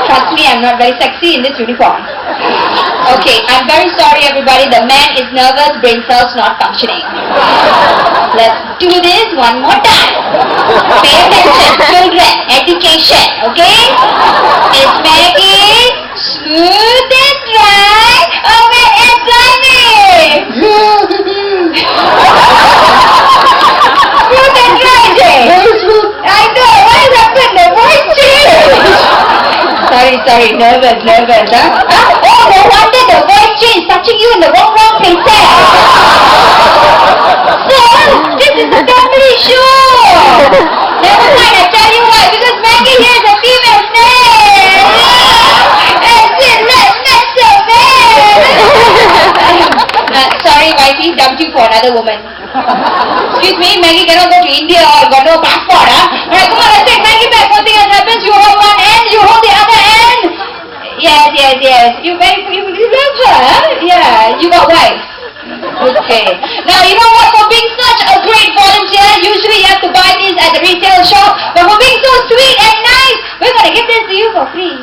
Trust me, I'm not very sexy in this uniform. Okay, I'm very sorry everybody. The man is nervous, brain cells not functioning. Let's do this one more time. Pay attention, children. Education, okay? It's Maggie. Smooth and dry. Oh, wait, it's slimy. Smooth and dry, Jay. I know. What happened? The voice changed. Sorry, nervous, huh? Oh, no wonder the voice changed, touching you in the wrong places. Sir, this is a family show. Never mind, I tell you why, because Maggie here is a female snake. And she left sorry, wifey, dumped you for another woman. Excuse me, Maggie cannot go to India or got no passport, huh? Alright, come on, let's take Maggie back. One thing has happened, you hold one end, you hold the other end. Yes. You love her, huh? Yeah, you got wife. Okay. Now, you know what? For being such a great volunteer, usually you have to buy these at the retail shop. But for being so sweet and nice, we're going to give this to you for free.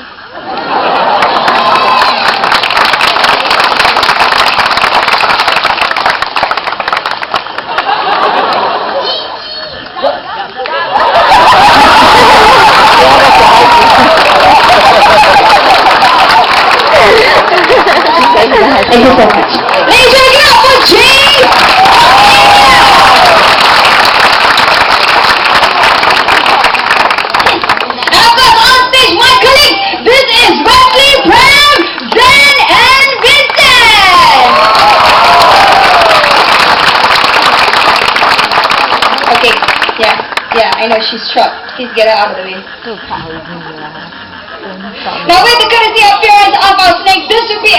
Thank you so much. Ladies and gentlemen, give it up for Jay! Now first on stage, my colleagues, this is Wesley, Prem, Zen, and Vincent! Okay, yeah, I know she's short. Please get her out of the way. Now with the courtesy appearance of our snake, this would be